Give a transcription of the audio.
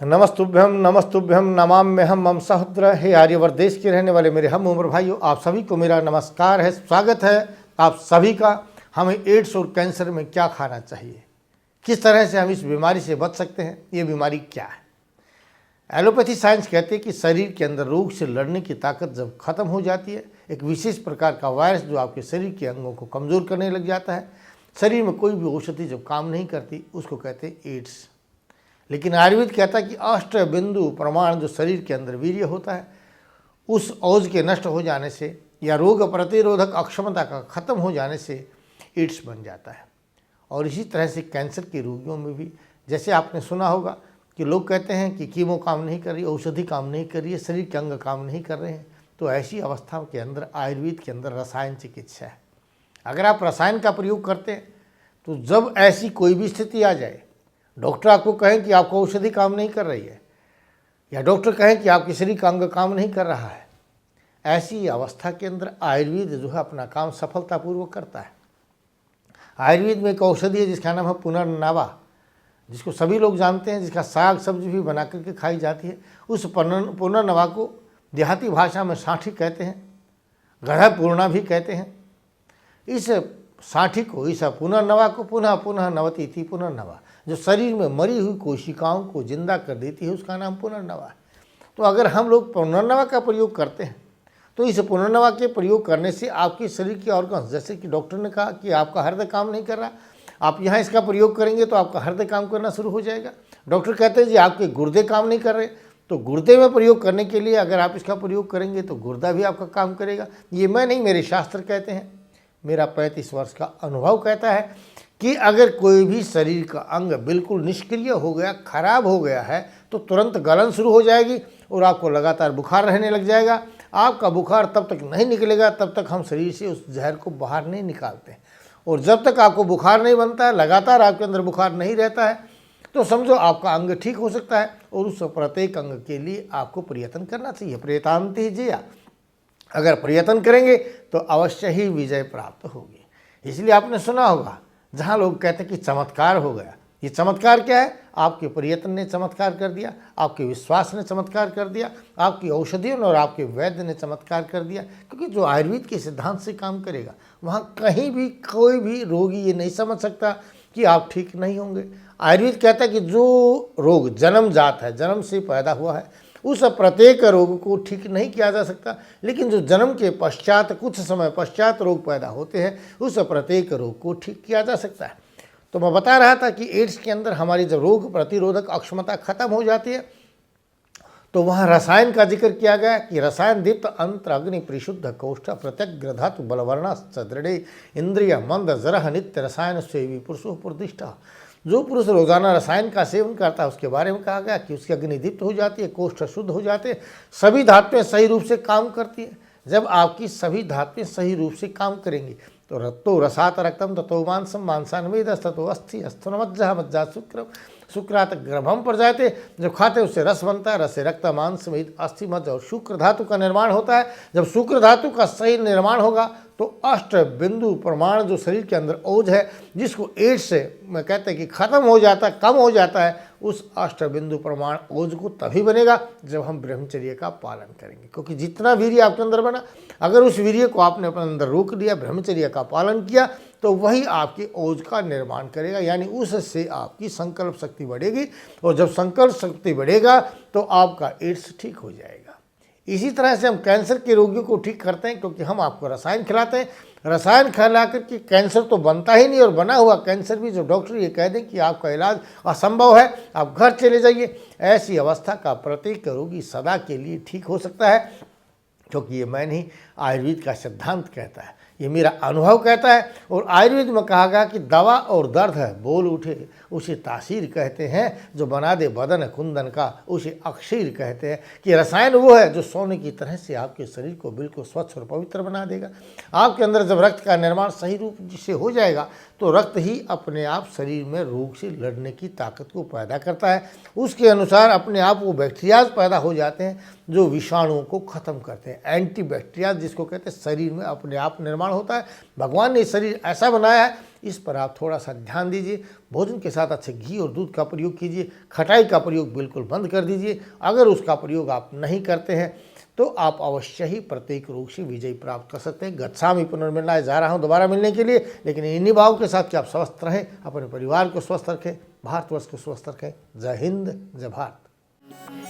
नमस्तुभ्यम नमस्तुभ्यम नमाम्यहम मम सहोदर। हे आर्यवर्त देश के रहने वाले मेरे हम उम्र भाइयों, आप सभी को मेरा नमस्कार है, स्वागत है आप सभी का। हमें एड्स और कैंसर में क्या खाना चाहिए, किस तरह से हम इस बीमारी से बच सकते हैं, ये बीमारी क्या है। एलोपैथी साइंस कहते हैं कि शरीर के अंदर रोग से लड़ने की ताकत जब खत्म हो जाती है, एक विशेष प्रकार का वायरस जो आपके शरीर के अंगों को कमज़ोर करने लग जाता है, शरीर में कोई भी औषधि जब काम नहीं करती, उसको कहते हैं एड्स। लेकिन आयुर्वेद कहता है कि अष्टबिंदु प्रमाण जो शरीर के अंदर वीर्य होता है, उस औज के नष्ट हो जाने से या रोग प्रतिरोधक अक्षमता का खत्म हो जाने से एड्स बन जाता है। और इसी तरह से कैंसर के रोगियों में भी, जैसे आपने सुना होगा कि लोग कहते हैं कि कीमो काम नहीं कर रही, औषधि काम नहीं कर रही है, शरीर के अंग काम नहीं कर रहे हैं, तो ऐसी अवस्था के अंदर आयुर्वेद के अंदर रसायन चिकित्सा है। अगर आप रसायन का प्रयोग करते हैं तो जब ऐसी कोई भी स्थिति आ जाए, डॉक्टर आपको कहें कि आपको औषधि काम नहीं कर रही है या डॉक्टर कहें कि आपके शरीर का अंग काम नहीं कर रहा है, ऐसी अवस्था के अंदर आयुर्वेद जो है अपना काम सफलतापूर्वक करता है। आयुर्वेद में एक औषधि है जिसका नाम है पुनर्नवा, जिसको सभी लोग जानते हैं, जिसका साग सब्जी भी बना करके खाई जाती है। उस पुनर्नवा को देहाती भाषा में साठी कहते हैं, गढ़ा पूर्णा भी कहते हैं। इस साठी को, इस पुनर्नवा को पुनः पुनः नवती थी पुनर्नवा, जो शरीर में मरी हुई कोशिकाओं को जिंदा कर देती है, उसका नाम पुनर्नवा है। तो अगर हम लोग पुनर्नवा का प्रयोग करते हैं तो इस पुनर्नवा के प्रयोग करने से आपके शरीर के ऑर्गन्स, जैसे कि डॉक्टर ने कहा कि आपका हृदय काम नहीं कर रहा, आप यहाँ इसका प्रयोग करेंगे तो आपका हृदय काम करना शुरू हो जाएगा। डॉक्टर कहते हैं जी आपके गुर्दे काम नहीं कर रहे, तो गुर्दे में प्रयोग करने के लिए अगर आप इसका प्रयोग करेंगे तो गुर्दा भी आपका काम करेगा। ये मैं नहीं, मेरे शास्त्र कहते हैं, मेरा 35 वर्ष का अनुभव कहता है कि अगर कोई भी शरीर का अंग बिल्कुल निष्क्रिय हो गया, खराब हो गया है, तो तुरंत गलन शुरू हो जाएगी और आपको लगातार बुखार रहने लग जाएगा। आपका बुखार तब तक नहीं निकलेगा तब तक हम शरीर से उस जहर को बाहर नहीं निकालते हैं। और जब तक आपको बुखार नहीं बनता है, लगातार आपके अंदर बुखार नहीं रहता है, तो समझो आपका अंग ठीक हो सकता है। और उस प्रत्येक अंग के लिए आपको प्रयत्न करना चाहिए, प्रयतांति जिया। अगर प्रयत्न करेंगे तो अवश्य ही विजय प्राप्त होगी। इसलिए आपने सुना होगा जहाँ लोग कहते हैं कि चमत्कार हो गया। ये चमत्कार क्या है? आपके प्रयत्न ने चमत्कार कर दिया, आपके विश्वास ने चमत्कार कर दिया, आपकी औषधियों और आपके वैद्य ने चमत्कार कर दिया। क्योंकि जो आयुर्वेद के सिद्धांत से काम करेगा, वहाँ कहीं भी कोई भी रोगी ये नहीं समझ सकता कि आप ठीक नहीं होंगे। आयुर्वेद कहता है कि जो रोग जन्मजात है, जन्म से पैदा हुआ है, उस प्रत्येक रोग को ठीक नहीं किया जा सकता। लेकिन जो जन्म के पश्चात, कुछ समय पश्चात रोग पैदा होते हैं, उस प्रत्येक रोग को ठीक किया जा सकता है। तो मैं बता रहा था कि एड्स के अंदर हमारी जब रोग प्रतिरोधक अक्षमता खत्म हो जाती है तो वहाँ रसायन का जिक्र किया गया कि रसायन दीप्त अंतर अग्नि परिशुद्ध कौष्ठ प्रत्यग्र धातु बलवर्ण दृढ़ इंद्रिय मंद जरह नित्य रसायन सेवी पुरुषो प्रतिष्ठा। जो पुरुष रोजाना रसायन का सेवन करता है उसके बारे में कहा गया कि उसकी अग्नि दीप्त हो जाती है, कोष्ठ शुद्ध हो जाते हैं, सभी धातुएं सही रूप से काम करती है। जब आपकी सभी धातुएं सही रूप से काम करेंगी तो रसात रक्तम ततो मांसम मांसान्वेद ततो अस्थि अस्थो मज्जा मज्जा शुक्र शुक्रात गर्भम पर जाते। जब खाते उससे रस बनता है, रस से रक्त मांस में अस्थि मज्जा और शुक्र धातु का निर्माण होता है। जब शुक्र धातु का सही निर्माण होगा तो अष्ट बिंदु प्रमाण जो शरीर के अंदर ओज है, जिसको एड्स से मैं कहते हैं कि खत्म हो जाता है, कम हो जाता है, उस अष्ट बिंदु प्रमाण ओज को तभी बनेगा जब हम ब्रह्मचर्य का पालन करेंगे। क्योंकि जितना वीर्य आपके अंदर बना, अगर उस वीर्य को आपने अपने अंदर रोक दिया, ब्रह्मचर्य का पालन किया, तो वही आपके ओज का निर्माण करेगा। यानी उससे आपकी संकल्प शक्ति बढ़ेगी और जब संकल्प शक्ति बढ़ेगा तो आपका एड्स ठीक हो जाएगा। इसी तरह से हम कैंसर के रोगियों को ठीक करते हैं, क्योंकि हम आपको रसायन खिलाते हैं। रसायन खिला करके कैंसर तो बनता ही नहीं, और बना हुआ कैंसर भी जो डॉक्टर ये कह दें कि आपका इलाज असंभव है, आप घर चले जाइए, ऐसी अवस्था का प्रत्येक रोगी सदा के लिए ठीक हो सकता है। क्योंकि ये मैं नहीं, आयुर्वेद का सिद्धांत कहता है, ये मेरा अनुभव कहता है। और आयुर्वेद में कहा गया कि दवा और दर्द है बोल उठे उसे तासीर कहते हैं, जो बना दे बदन कुंदन का उसे अक्षीर कहते हैं। कि रसायन वो है जो सोने की तरह से आपके शरीर को बिल्कुल स्वच्छ और पवित्र बना देगा। आपके अंदर जब रक्त का निर्माण सही रूप से हो जाएगा तो रक्त ही अपने आप शरीर में रोग से लड़ने की ताकत को पैदा करता है। उसके अनुसार अपने आप वो बैक्टीरियाज पैदा हो जाते हैं जो विषाणुओं को खत्म करते हैं, एंटी बैक्टीरिया जिसको कहते हैं। शरीर में अपने आप निर्माण होता है। भगवान ने शरीर ऐसा बनाया है इस पर आप थोड़ा सा ध्यान दीजिए। भोजन के साथ अच्छे घी और दूध का प्रयोग कीजिए। खटाई का प्रयोग बिल्कुल बंद कर दीजिए। अगर उसका प्रयोग आप नहीं करते हैं तो आप अवश्य ही प्रत्येक रोग से विजय प्राप्त कर सकते हैं। गच्छामि पुनर्मिलनाय जा रहा हूँ दोबारा मिलने के लिए, लेकिन इन्हीं भाव के साथ कि आप स्वस्थ रहें, अपने परिवार को स्वस्थ रखें, भारतवर्ष को स्वस्थ रखें। जय हिंद, जय भारत।